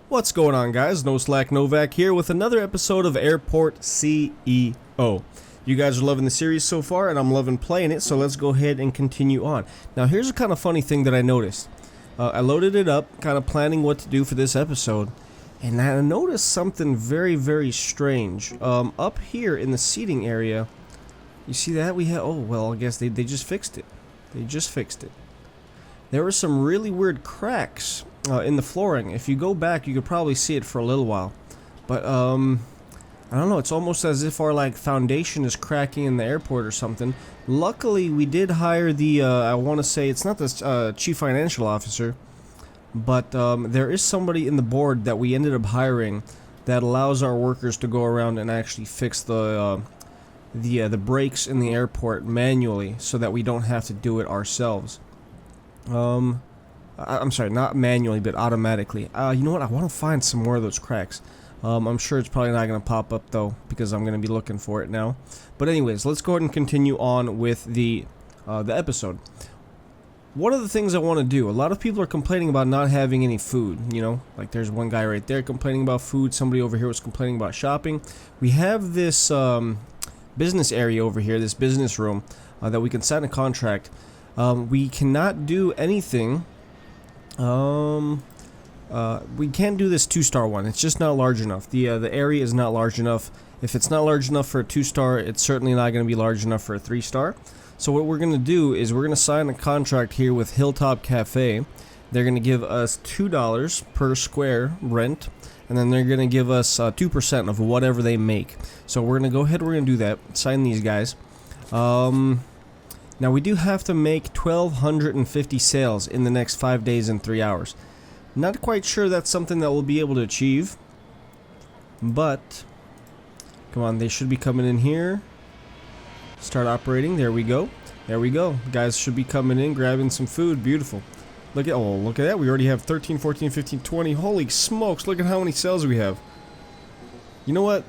What's going on, guys? NoSlack Novak here with another episode of Airport CEO. You guys are loving the series so far, and I'm loving playing it, so let's go ahead and continue on. Now, here's a kind of funny thing that I noticed. I loaded it up, kind of planning what to do for this episode, and I noticed something very, very strange. Up here in the seating area, you see that? We have, oh, well, I guess they just fixed it. They just fixed it. There were some really weird cracks in the flooring. If you go back, you could probably see it for a little while. But, I don't know, it's almost as if our, foundation is cracking in the airport or something. Luckily, we did hire the, I want to say, it's not the chief financial officer, but there is somebody in the board that we ended up hiring that allows our workers to go around and actually fix the brakes in the airport manually so that we don't have to do it ourselves. I'm sorry, not manually, but automatically. You know what? I want to find some more of those cracks. I'm sure it's probably not going to pop up, though, because I'm going to be looking for it now. But anyways, let's go ahead and continue on with the episode. One of the things I want to do, a lot of people are complaining about not having any food, you know? Like, there's one guy right there complaining about food. Somebody over here was complaining about shopping. We have this business area over here, this business room, that we can sign a contract. We cannot do anything. We can't do this 2-star one. It's just not large enough. The area is not large enough. If it's not large enough for a 2-star, it's certainly not going to be large enough for a 3-star. So what we're going to do is we're going to sign a contract here with Hilltop Cafe. They're going to give us $2 per square rent, and then they're going to give us 2% of whatever they make. So we're going to go ahead, we're going to do that, sign these guys. Now we do have to make 1,250 sales in the next 5 days and 3 hours. Not quite sure that's something that we'll be able to achieve, but come on, they should be coming in here. Start operating. There we go. There we go. Guys should be coming in, grabbing some food. Beautiful. Look at that. We already have 13, 14, 15, 20. Holy smokes, look at how many sales we have. You know what?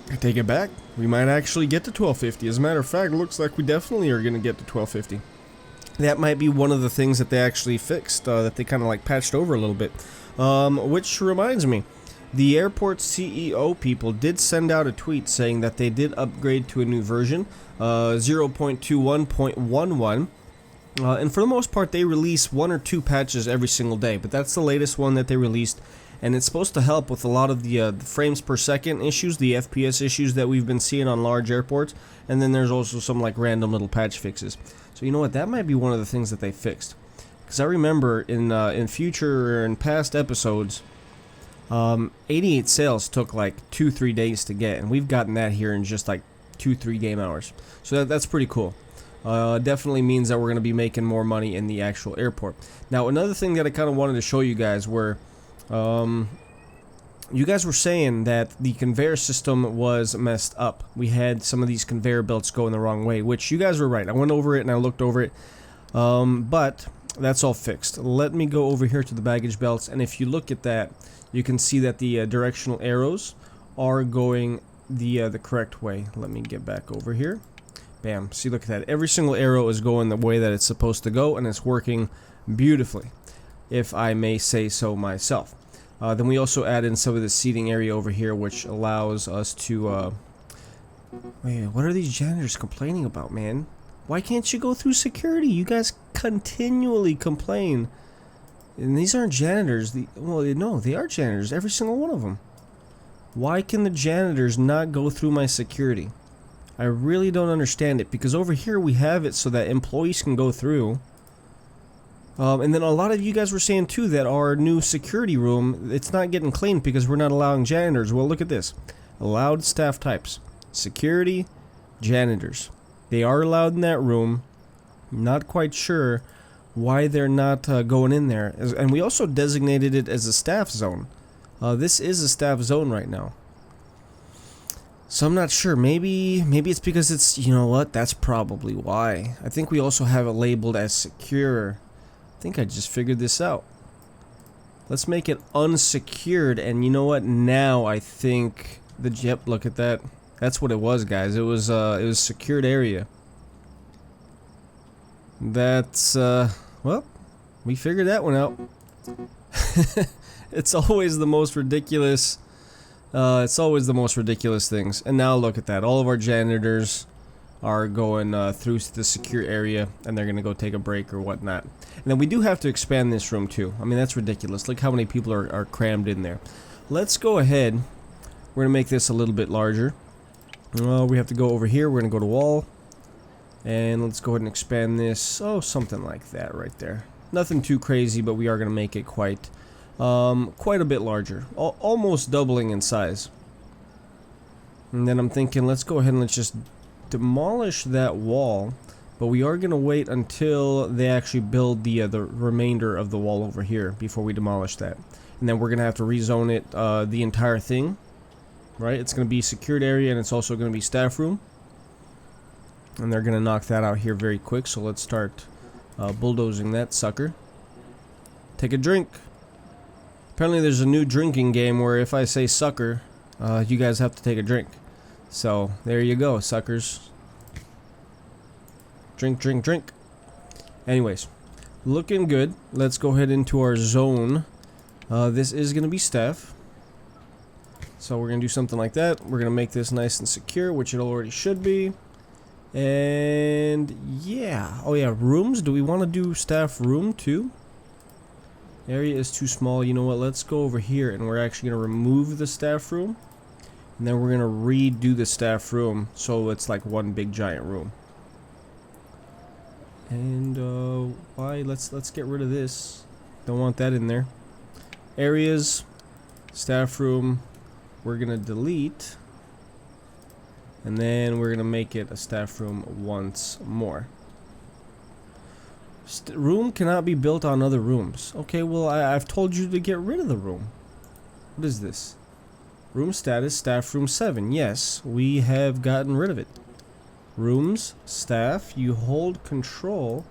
I take it back. We might actually get to 1250. As a matter of fact, it looks like we definitely are going to get to 1250. That might be one of the things that they actually fixed, that they kind of patched over a little bit. Which reminds me, the airport CEO people did send out a tweet saying that they did upgrade to a new version, 0.21.11. And for the most part, they release 1 or 2 patches every single day, but that's the latest one that they released. And it's supposed to help with a lot of the frames per second issues, the FPS issues that we've been seeing on large airports. And then there's also some random little patch fixes. So you know what? That might be one of the things that they fixed. Because I remember in future and past episodes, 88 sales took 2-3 days to get, and we've gotten that here in just 2-3 game hours. So that's pretty cool. Definitely means that we're going to be making more money in the actual airport. Now, another thing that I kind of wanted to show you guys were, you guys were saying that the conveyor system was messed up. We had some of these conveyor belts going the wrong way, which you guys were right. I went over it and I looked over it, but that's all fixed. Let me go over here to the baggage belts, and if you look at that, you can see that the directional arrows are going the correct way. Let me get back over here. Bam. See, look at that. Every single arrow is going the way that it's supposed to go, and it's working beautifully, if I may say so myself. Then we also add in some of the seating area over here, which allows us to... Wait, what are these janitors complaining about, man? Why can't you go through security? You guys continually complain. And these aren't janitors. Well, no, they are janitors. Every single one of them. Why can the janitors not go through my security? I really don't understand it, because over here we have it so that employees can go through. And then a lot of you guys were saying too that our new security room, it's not getting cleaned because we're not allowing janitors. Well, look at this. Allowed staff types. Security, janitors. They are allowed in that room. Not quite sure why they're not going in there. And we also designated it as a staff zone. This is a staff zone right now. So I'm not sure. Maybe it's because it's, you know what, that's probably why. I think we also have it labeled as secure. I think I just figured this out. Let's make it unsecured, and you know what? Now I think yep, look at that. That's what it was, guys. It was secured area. That's well, we figured that one out. It's always the most ridiculous. It's always the most ridiculous things. And now look at that. All of our janitors are going through the secure area, and they're gonna go take a break or whatnot. And then we do have to expand this room too. I mean, that's ridiculous. Look how many people are crammed in there. Let's go ahead. We're gonna make this a little bit larger. We have to go over here. We're gonna go to wall, and let's go ahead and expand this. Oh, something like that right there. Nothing too crazy, but we are gonna make it quite a bit larger, almost doubling in size. And then I'm thinking, let's go ahead and let's just demolish that wall, but we are gonna wait until they actually build the remainder of the wall over here before we demolish that. And then we're gonna have to rezone it, the entire thing. Right, it's going to be secured area, and it's also going to be staff room. And they're going to knock that out here very quick, so let's start bulldozing that sucker. Take a drink. Apparently there's a new drinking game where if I say sucker, you guys have to take a drink. So, there you go, suckers. Drink, drink, drink. Anyways, looking good. Let's go ahead into our zone. This is going to be staff. So we're going to do something like that. We're going to make this nice and secure, which it already should be. And yeah. Oh yeah, rooms. Do we want to do staff room too? Area is too small. You know what? Let's go over here, and we're actually going to remove the staff room. And then we're going to redo the staff room so it's like one big giant room. And why? Let's get rid of this. Don't want that in there. Areas, staff room. We're gonna delete, and then we're gonna make it a staff room once more. Room cannot be built on other rooms. Okay, well I've told you to get rid of the room. What is this? Room status, staff room 7. Yes, we have gotten rid of it. Rooms, staff, you hold control.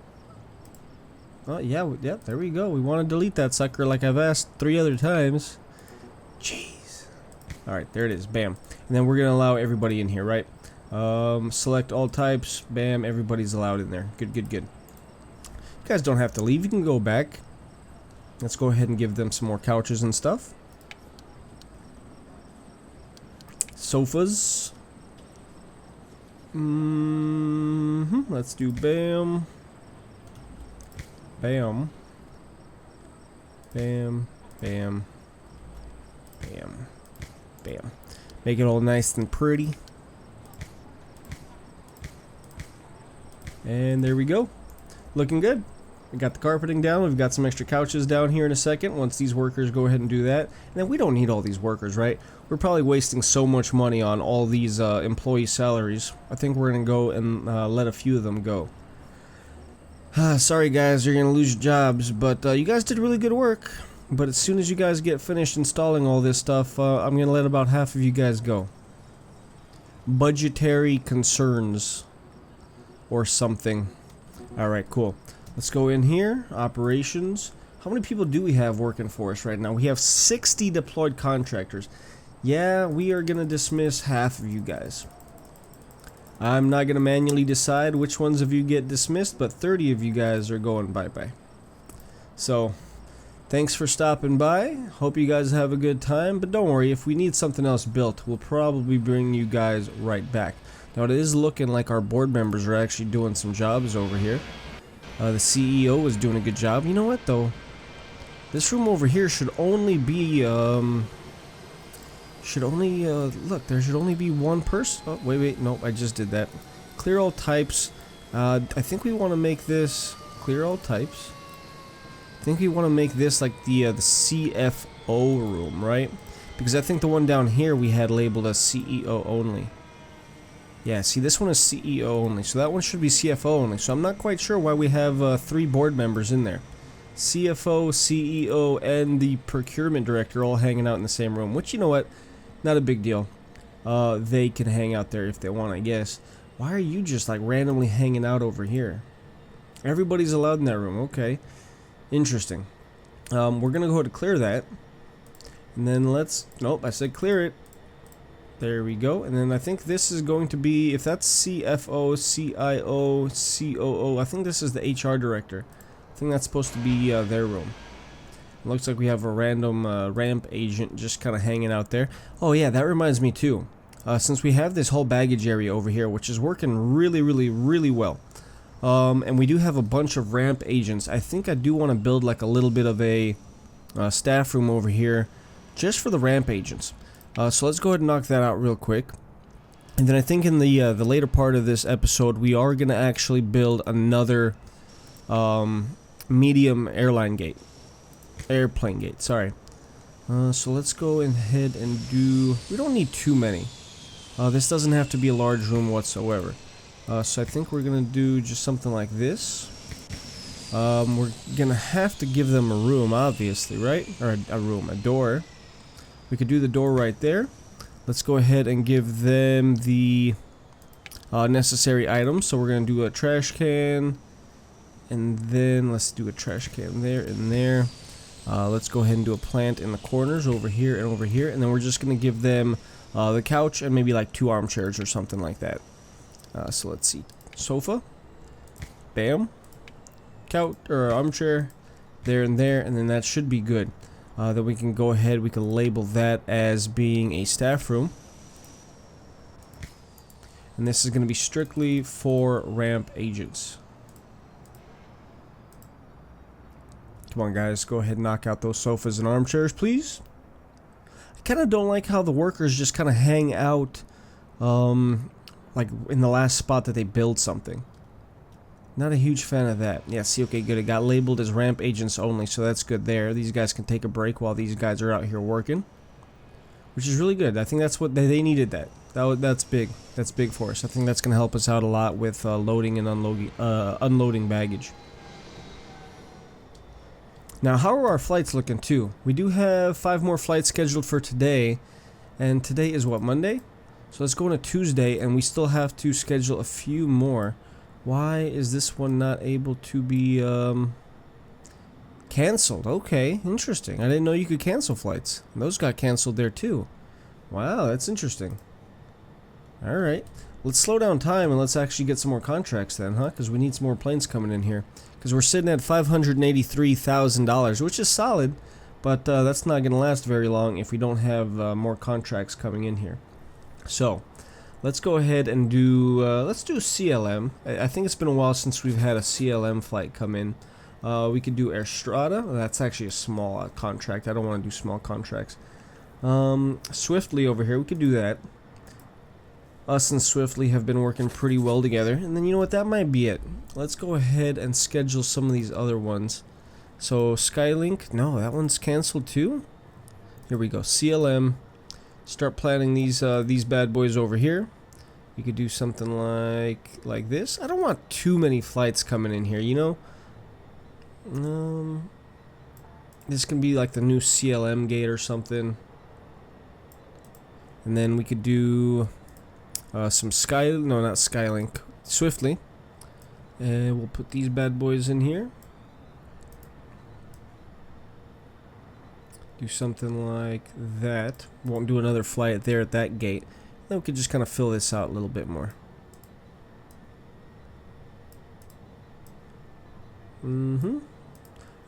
Oh yeah, yep, there we go. We want to delete that sucker like I've asked 3 other times. Jeez. Alright, there it is. Bam. And then we're going to allow everybody in here, right? Select all types. Bam. Everybody's allowed in there. Good, good, good. You guys don't have to leave. You can go back. Let's go ahead and give them some more couches and stuff. Sofas. Let's do bam. Bam. Bam. Bam. Bam. Bam. Make it all nice and pretty. And there we go. Looking good. We got the carpeting down. We've got some extra couches down here in a second once these workers go ahead and do that. And then we don't need all these workers, right? We're probably wasting so much money on all these employee salaries. I think we're going to go and let a few of them go. Sorry guys, you're going to lose your jobs, but you guys did really good work. But as soon as you guys get finished installing all this stuff, I'm going to let about half of you guys go. Budgetary concerns. Or something. Alright, cool. Let's go in here. Operations. How many people do we have working for us right now? We have 60 deployed contractors. Yeah, we are going to dismiss half of you guys. I'm not going to manually decide which ones of you get dismissed, but 30 of you guys are going bye-bye. So... thanks for stopping by. Hope you guys have a good time. But don't worry, if we need something else built, we'll probably bring you guys right back. Now it is looking like our board members are actually doing some jobs over here. The CEO is doing a good job. You know what though? This room over here should only be look, there should only be one person. Oh, wait, nope, I just did that. Clear all types. I think we want to make this clear all types. I think we want to make this like the CFO room, right? Because I think the one down here we had labeled as CEO only. Yeah, see, this one is CEO only, so that one should be CFO only. So I'm not quite sure why we have 3 board members in there. CFO, CEO, and the procurement director all hanging out in the same room. Which, you know what? Not a big deal. They can hang out there if they want, I guess. Why are you just like randomly hanging out over here? Everybody's allowed in that room. Okay. Interesting. We're gonna go ahead and clear that. And then let's... nope, I said clear it. There we go. And then I think this is going to be... if that's CFO, CIO, COO, I think this is the HR director. I think that's supposed to be their room. Looks like we have a random ramp agent just kind of hanging out there. Oh yeah, that reminds me too. Since we have this whole baggage area over here, which is working really well, and we do have a bunch of ramp agents, I think I do want to build like a little bit of a staff room over here just for the ramp agents. So let's go ahead and knock that out real quick. And then I think in the later part of this episode, we are going to actually build another medium airplane gate, sorry. So let's go ahead and do, we don't need too many. This doesn't have to be a large room whatsoever. So I think we're gonna do just something like this. We're gonna have to give them a room, obviously, right? Or a door. We could do the door right there. Let's go ahead and give them the necessary items. So we're gonna do a trash can, and then let's do a trash can there and there. Let's go ahead and do a plant in the corners over here and over here, and then we're just gonna give them the couch and maybe like 2 armchairs or something like that. So let's see, sofa, bam, couch or armchair, there and there, and then that should be good. Then we can go ahead, we can label that as being a staff room, and this is going to be strictly for ramp agents. Come on guys, go ahead and knock out those sofas and armchairs, please. I kind of don't like how the workers just kind of hang out like in the last spot that they build something. Not a huge fan of that. Yeah, see, okay, good. It got labeled as ramp agents only, so that's good there. These guys can take a break while these guys are out here working, which is really good. I think that's what they needed. That's big. That's big for us. I think that's going to help us out a lot with loading and unloading baggage. Now, how are our flights looking too? We do have 5 more flights scheduled for today, and today is what, Monday? So let's go on a Tuesday, and we still have to schedule a few more. Why is this one not able to be canceled? Okay, interesting. I didn't know you could cancel flights. Those got canceled there too. Wow, that's interesting. Alright, let's slow down time and let's actually get some more contracts then, huh? Because we need some more planes coming in here. Because we're sitting at $583,000, which is solid, but that's not going to last very long if we don't have more contracts coming in here. So, let's go ahead and do, let's do CLM. I think it's been a while since we've had a CLM flight come in. We could do Air Strada. That's actually a small contract. I don't want to do small contracts. Swiftly over here, we could do that. Us and Swiftly have been working pretty well together. And then you know what, that might be it. Let's go ahead and schedule some of these other ones. So Skylink, no, that one's canceled too. Here we go, CLM. Start planning these bad boys over here. You could do something like this. I don't want too many flights coming in here, you know. This can be like the new CLM gate or something. And then we could do some not Skylink, Swiftly. And we'll put these bad boys in here. Do something like that. Won't do another flight there at that gate. Then we could just kind of fill this out a little bit more. And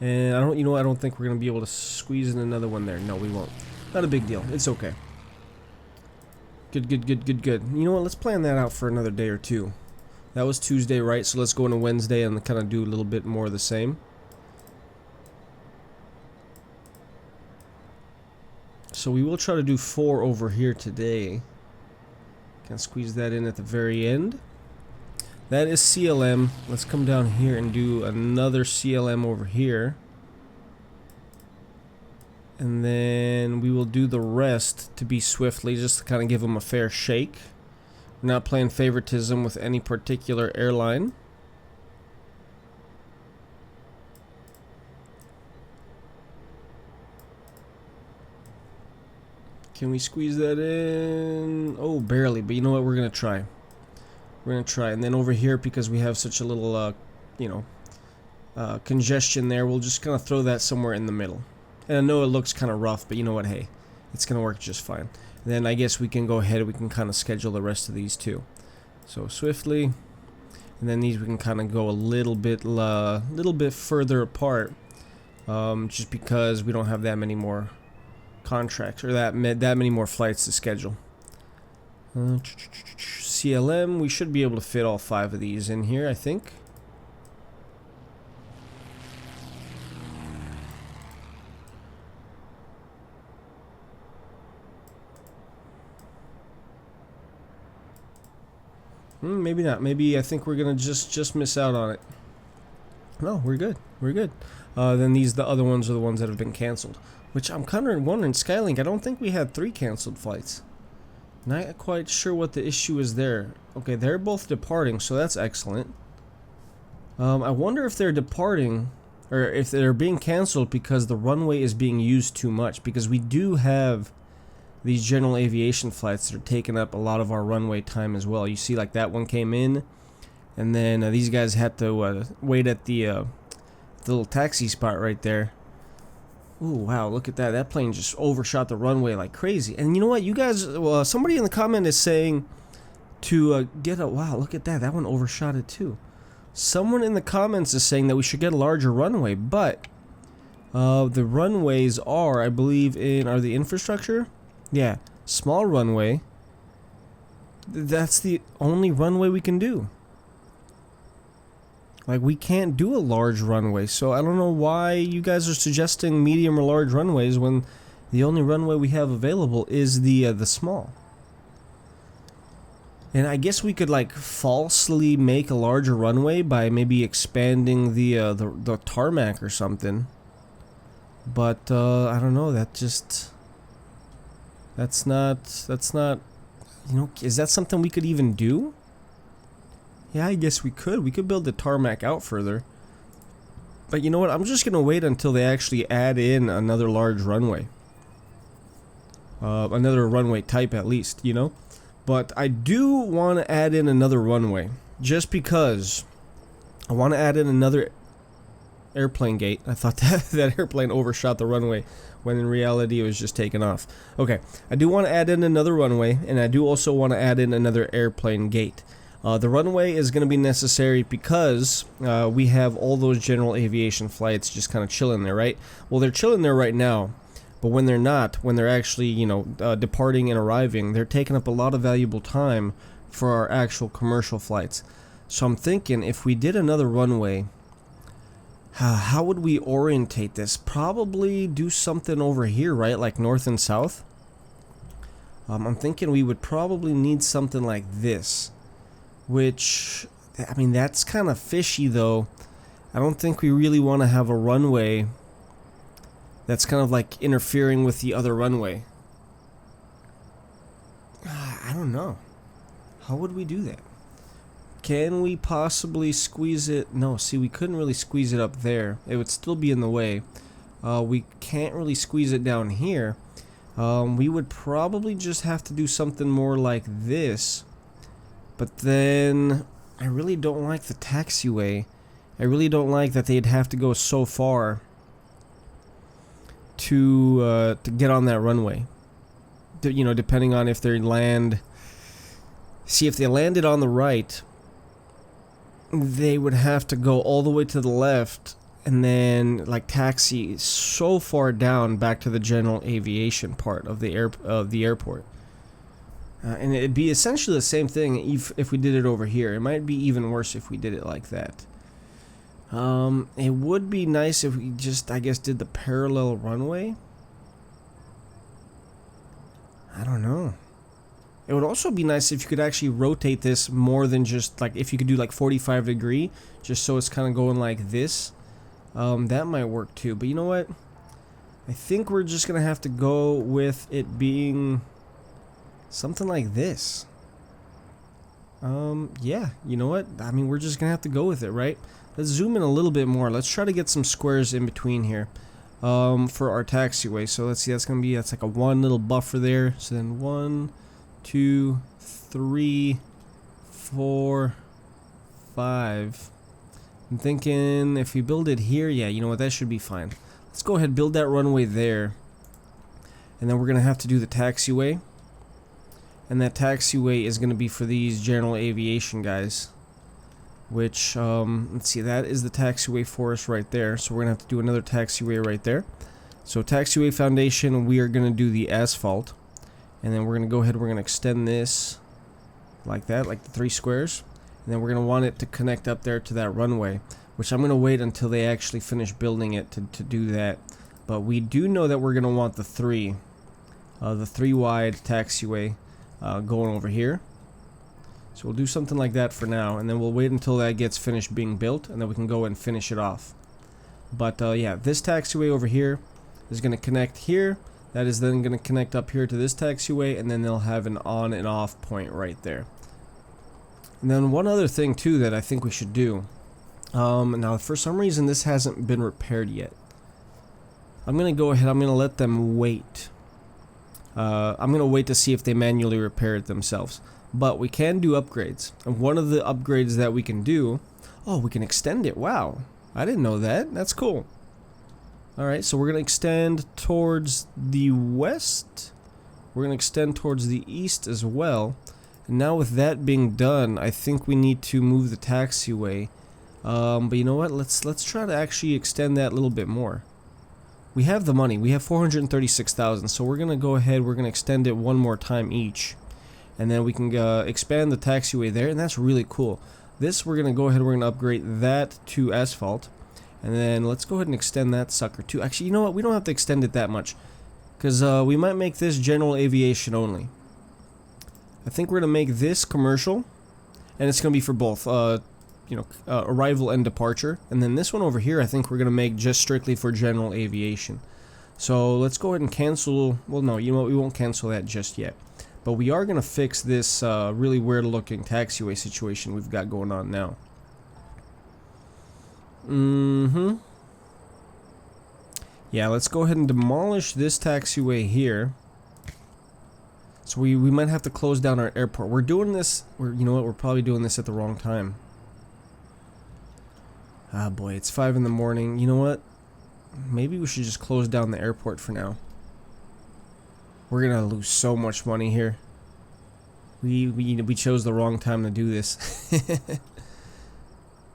I don't think we're gonna be able to squeeze in another one there. No, we won't. Not a big deal. It's okay. Good. You know what? Let's plan that out for another day or two. That was Tuesday, right? So let's go into Wednesday and kind of do a little bit more of the same. So we will try to do 4 over here today. Can squeeze that in at the very end. That is CLM. Let's come down here and do another CLM over here. And then we will do the rest to be Swiftly, just to kind of give them a fair shake. We're not playing favoritism with any particular airline. Can we squeeze that in? Oh, barely, but you know what? We're going to try. We're going to try. And then over here, because we have such a little, congestion there, we'll just kind of throw that somewhere in the middle. And I know it looks kind of rough, but you know what? Hey, it's going to work just fine. And then I guess we can go ahead and we can kind of schedule the rest of these too. So Swiftly. And then these we can kind of go a little bit further apart. just because we don't have that many more contracts or that many more flights to schedule. CLM, we should be able to fit all 5 of these in here, I think. Maybe not. Maybe I think we're gonna just miss out on it. No, we're good. We're good. Then the other ones are the ones that have been canceled. Which I'm kind of wondering, Skylink, I don't think we had 3 canceled flights. Not quite sure what the issue is there. Okay, they're both departing, so that's excellent. I wonder if they're departing, or if they're being canceled because the runway is being used too much. Because we do have these general aviation flights that are taking up a lot of our runway time as well. You see, like that one came in, and then these guys had to wait at the little taxi spot right there. Ooh, wow, look at that. That plane just overshot the runway like crazy. And you know what? You guys, somebody in the comment is saying to get a... Wow, look at that. That one overshot it too. Someone in the comments is saying that we should get a larger runway, but the runways are, I believe, are the infrastructure? Yeah, small runway. That's the only runway we can do. Like, we can't do a large runway, so I don't know why you guys are suggesting medium or large runways when the only runway we have available is the small. And I guess we could like falsely make a larger runway by maybe expanding the tarmac or something. But I don't know. That's not. You know, is that something we could even do? Yeah, I guess we could. We could build the tarmac out further. But you know what? I'm just gonna wait until they actually add in another large runway. Another runway type at least, you know? But I do want to add in another runway. Just because I want to add in another airplane gate. I thought that airplane overshot the runway when in reality it was just taking off. Okay, I do want to add in another runway, and I do also want to add in another airplane gate. The runway is going to be necessary because we have all those general aviation flights just kind of chilling there, right? Well, they're chilling there right now, but when they're not, when they're actually, you know, departing and arriving, they're taking up a lot of valuable time for our actual commercial flights. So I'm thinking if we did another runway, how would we orientate this? Probably do something over here, right? Like north and south. I'm thinking we would probably need something like this. Which, I mean, that's kind of fishy though. I don't think we really want to have a runway that's kind of like interfering with the other runway. I don't know. How would we do that? Can we possibly squeeze it? No, see, we couldn't really squeeze it up there. It would still be in the way. We can't really squeeze it down here. We would probably just have to do something more like this. But then, I really don't like the taxiway. I really don't like that they'd have to go so far to get on that runway. You know, depending on if they land. See, if they landed on the right, they would have to go all the way to the left and then like taxi so far down back to the general aviation part of the airport. And it'd be essentially the same thing if we did it over here. It might be even worse if we did it like that. It would be nice if we just, I guess, did the parallel runway. I don't know. It would also be nice if you could actually rotate this more than just, like, if you could do, like, 45 degree, just so it's kind of going like this. That might work, too. But you know what? I think we're just going to have to go with it being something like this. Yeah, you know what? I mean, we're just going to have to go with it, right? Let's zoom in a little bit more. Let's try to get some squares in between here for our taxiway. So let's see, that's like a one little buffer there. So then 1, 2, 3, 4, 5. I'm thinking if we build it here, yeah, you know what, that should be fine. Let's go ahead and build that runway there. And then we're going to have to do the taxiway. And that taxiway is going to be for these general aviation guys. which, let's see, that is the taxiway for us right there. So we're going to have to do another taxiway right there. So Taxiway Foundation, we are going to do the asphalt. And then we're going to go ahead, we're going to extend this like that, like the 3 squares. And then we're going to want it to connect up there to that runway, which I'm going to wait until they actually finish building it to do that. But we do know that we're going to want the 3 wide taxiway going over here. So we'll do something like that for now, and then we'll wait until that gets finished being built, and then we can go and finish it off. But yeah, this taxiway over here is going to connect here. That is then going to connect up here to this taxiway, and then they'll have an on and off point right there. And then one other thing too that I think we should do. Now for some reason this hasn't been repaired yet. I'm going to go ahead, I'm going to let them wait. I'm going to wait to see if they manually repair it themselves. But we can do upgrades. And one of the upgrades that we can do... Oh, we can extend it. Wow. I didn't know that. That's cool. Alright, so we're going to extend towards the west. We're going to extend towards the east as well. And now with that being done, I think we need to move the taxiway. But you know what? Let's try to actually extend that a little bit more. We have the money. We have 436,000. So we're going to go ahead. We're going to extend it one more time each. And then we can expand the taxiway there, and that's really cool. This, we're going to go ahead, we're going to upgrade that to asphalt. And then let's go ahead and extend that sucker too. Actually, you know what? We don't have to extend it that much, because we might make this general aviation only. I think we're going to make this commercial, and it's going to be for both, arrival and departure. And then this one over here, I think we're going to make just strictly for general aviation. So let's go ahead and cancel. Well, no, you know what? We won't cancel that just yet. But we are going to fix this really weird looking taxiway situation we've got going on now. Yeah, let's go ahead and demolish this taxiway here. So we might have to close down our airport. We're doing this, you know what, we're probably doing this at the wrong time. Ah boy, it's 5 in the morning. You know what? Maybe we should just close down the airport for now. We're gonna lose so much money here. We chose the wrong time to do this.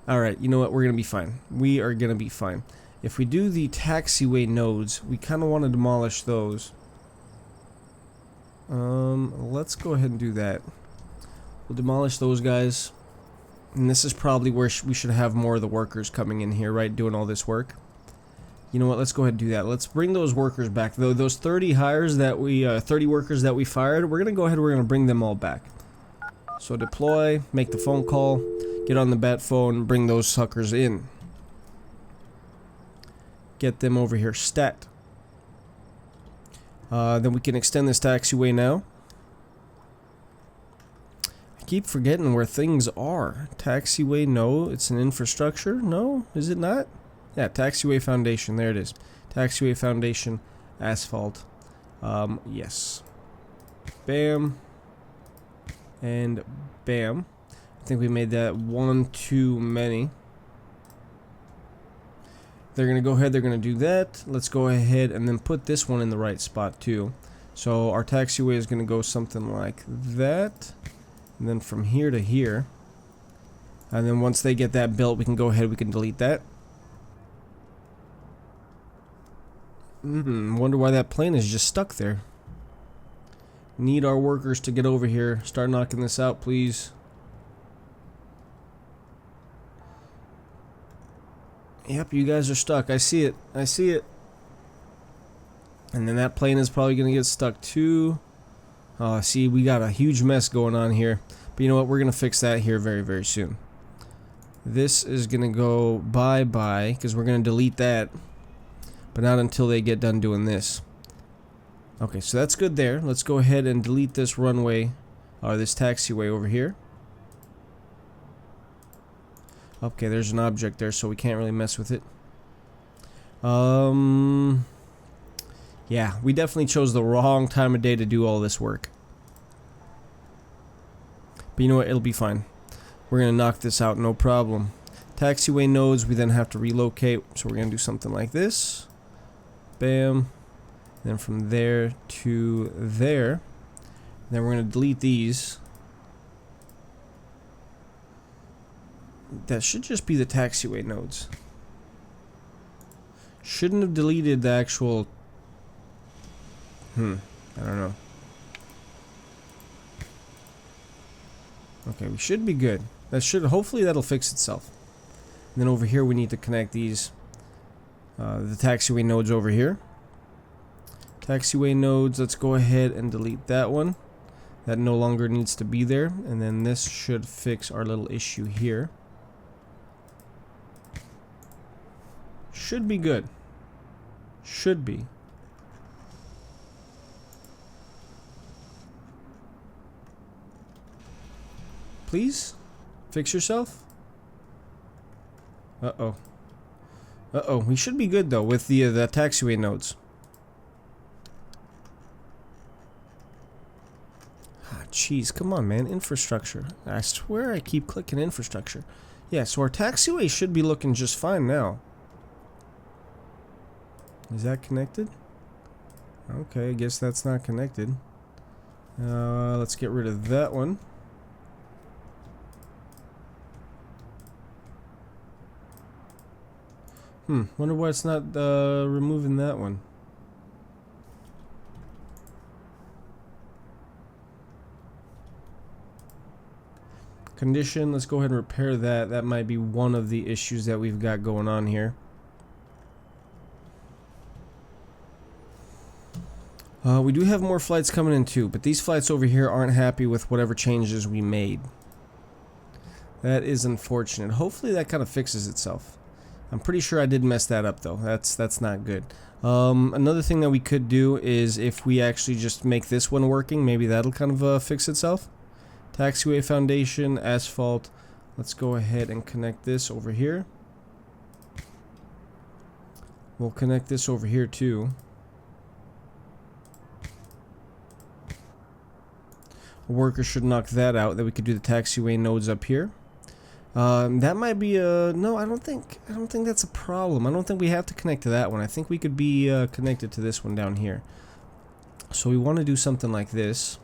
Alright, you know what? We're gonna be fine. We are gonna be fine. If we do the taxiway nodes, we kinda wanna demolish those. Let's go ahead and do that. We'll demolish those guys. And this is probably where we should have more of the workers coming in here, right? Doing all this work. You know what? Let's go ahead and do that. Let's bring those workers back. Though those 30 hires that we, 30 workers that we fired, we're gonna go ahead. We're gonna bring them all back. So deploy, make the phone call, get on the bat phone, bring those suckers in. Get them over here. Stat. Then we can extend this taxiway now. I keep forgetting where things are. Taxiway? No, it's an infrastructure. No, is it not? Yeah, Taxiway Foundation, there it is. Taxiway Foundation, asphalt. Yes. Bam. And bam. I think we made that one too many. They're going to go ahead, they're going to do that. Let's go ahead and then put this one in the right spot too. So our taxiway is going to go something like that. And then from here to here. And then once they get that built, we can go ahead, we can delete that. Wonder why that plane is just stuck there. Need our workers to get over here. Start knocking this out, please. Yep, you guys are stuck. I see it. I see it. And then that plane is probably going to get stuck too. See, we got a huge mess going on here. But you know what? We're going to fix that here very, very soon. This is going to go bye-bye because we're going to delete that. But not until they get done doing this. Okay, so that's good there. Let's go ahead and delete this runway, or this taxiway over here. Okay, there's an object there, so we can't really mess with it. Yeah, we definitely chose the wrong time of day to do all this work. But you know what? It'll be fine. We're going to knock this out, no problem. Taxiway nodes, we then have to relocate, so we're going to do something like this. Bam. Then from there to there. Then we're going to delete these. That should just be the taxiway nodes. Shouldn't have deleted the actual... I don't know. Okay, we should be good. That should... Hopefully that'll fix itself. And then over here we need to connect these... the taxiway nodes over here. Taxiway nodes, let's go ahead and delete that one. That no longer needs to be there. And then this should fix our little issue here. Should be good. Should be. Please? Fix yourself? Uh-oh. Uh-oh. We should be good, though, with the taxiway nodes. Ah, jeez. Come on, man. Infrastructure. I swear I keep clicking infrastructure. Yeah, so our taxiway should be looking just fine now. Is that connected? Okay, I guess that's not connected. Let's get rid of that one. Wonder why it's not removing that one. Condition, let's go ahead and repair that. That might be one of the issues that we've got going on here. We do have more flights coming in too, but these flights over here aren't happy with whatever changes we made. That is unfortunate. Hopefully that kind of fixes itself. I'm pretty sure I did mess that up though. That's not good. Another thing that we could do is if we actually just make this one working, maybe that'll kind of fix itself. Taxiway Foundation, asphalt. Let's go ahead and connect this over here. We'll connect this over here too. A worker should knock that out. That we could do the taxiway nodes up here. That might be a... No, I don't think that's a problem. I don't think we have to connect to that one. I think we could be connected to this one down here. So we want to do something like this.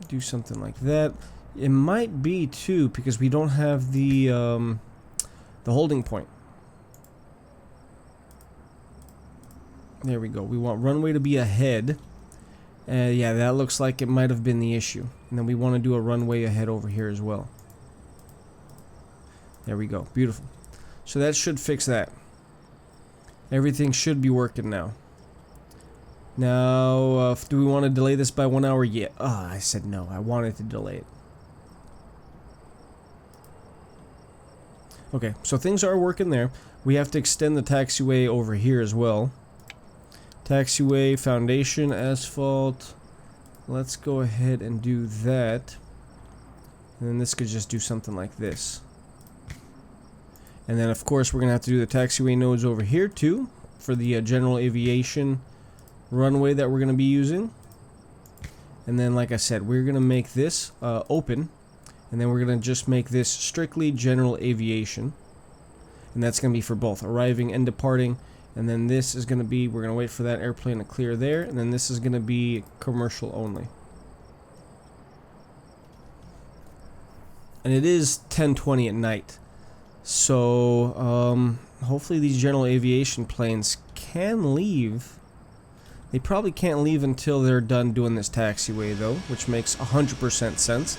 Do something like that. It might be too because we don't have the holding point. There we go. We want runway to be ahead. Yeah, that looks like it might have been the issue. And then we want to do a runway ahead over here as well. There we go. Beautiful. So that should fix that. Everything should be working now. Now, do we want to delay this by 1 hour? Yeah. Oh, I said no. I wanted to delay it. Okay, so things are working there. We have to extend the taxiway over here as well. Taxiway Foundation, asphalt. Let's go ahead and do that. And then this could just do something like this. And then of course we're going to have to do the taxiway nodes over here too for the general aviation runway that we're going to be using. And then like I said, we're going to make this open. And then we're going to just make this strictly general aviation. And that's going to be for both arriving and departing. And then this is going to be, we're going to wait for that airplane to clear there. And then this is going to be commercial only. And it is 10:20 at night. So, hopefully these general aviation planes can leave. They probably can't leave until they're done doing this taxiway though, which makes 100% sense.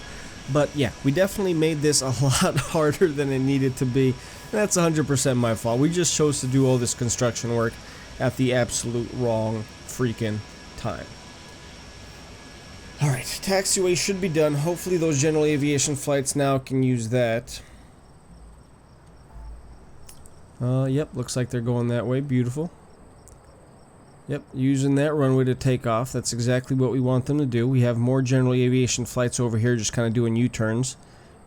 But yeah, we definitely made this a lot harder than it needed to be. That's 100% my fault. We just chose to do all this construction work at the absolute wrong freaking time. Alright, taxiway should be done. Hopefully those general aviation flights now can use that. Yep, looks like they're going that way. Beautiful. Yep, using that runway to take off. That's exactly what we want them to do. We have more general aviation flights over here just kind of doing U-turns.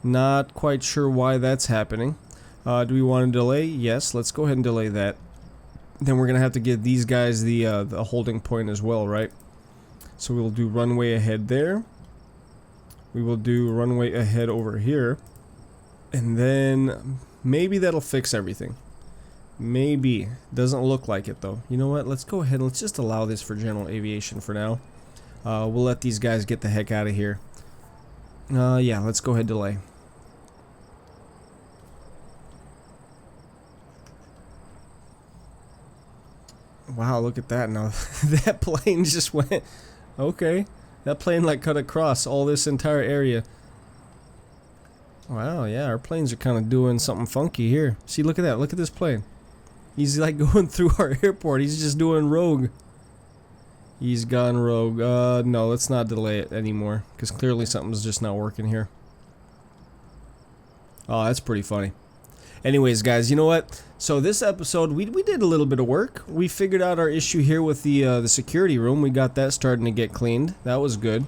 Not quite sure why that's happening. Do we want to delay? Yes, let's go ahead and delay that. Then we're going to have to give these guys the holding point as well, right? So we'll do runway ahead there. We will do runway ahead over here. And then maybe that'll fix everything. Maybe. Doesn't look like it though. You know what? Let's go ahead and let's just allow this for general aviation for now. We'll let these guys get the heck out of here. Yeah, let's go ahead delay. Wow, look at that now. That plane just went... Okay. That plane like cut across all this entire area. Wow, yeah, our planes are kind of doing something funky here. See, look at that. Look at this plane. He's like going through our airport. He's just doing rogue. He's gone rogue. No, let's not delay it anymore, because clearly something's just not working here. Oh, that's pretty funny. Anyways, guys, you know what? So this episode, we did a little bit of work. We figured out our issue here with the security room. We got that starting to get cleaned. That was good.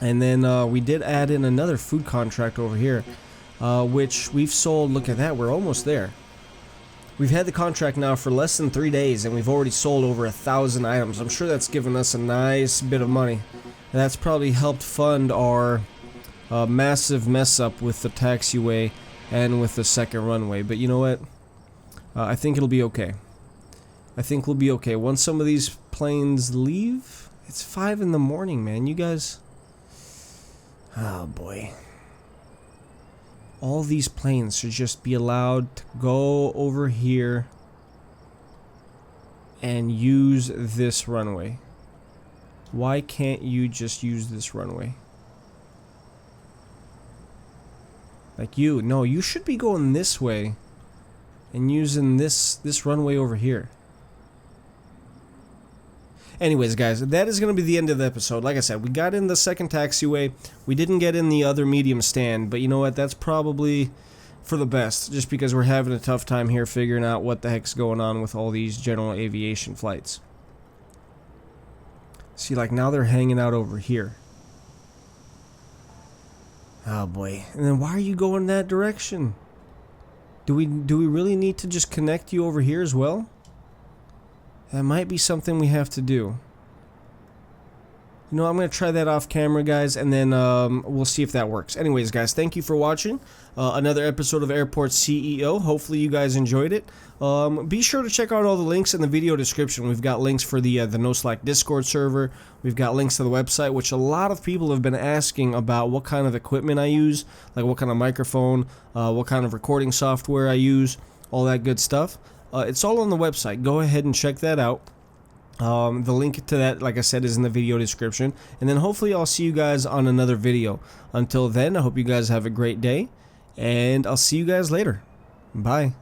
And then we did add in another food contract over here, which we've sold. Look at that. We're almost there. We've had the contract now for less than 3 days, and we've already sold over 1,000 items. I'm sure that's given us a nice bit of money. That's probably helped fund our massive mess up with the taxiway and with the second runway. But you know what? I think it'll be okay. I think we'll be okay. Once some of these planes leave, it's 5 in the morning, man. You guys... Oh, boy. All these planes should just be allowed to go over here and use this runway. Why can't you just use this runway? Like you, no, you should be going this way and using this runway over here. Anyways, guys, that is going to be the end of the episode. Like I said, we got in the second taxiway. We didn't get in the other medium stand, but you know what? That's probably for the best, just because we're having a tough time here figuring out what the heck's going on with all these general aviation flights. See, like now they're hanging out over here. Oh boy. And then why are you going that direction? Do we really need to just connect you over here as well? That might be something we have to do. You know, I'm going to try that off camera, guys, and then we'll see if that works. Anyways, guys, thank you for watching another episode of Airport CEO. Hopefully you guys enjoyed it. Be sure to check out all the links in the video description. We've got links for the NoSlack Discord server. We've got links to the website, which a lot of people have been asking about what kind of equipment I use, like what kind of microphone, what kind of recording software I use, all that good stuff. It's all on the website. Go ahead and check that out. The link to that, like I said, is in the video description. And then hopefully I'll see you guys on another video. Until then, I hope you guys have a great day. And I'll see you guys later. Bye.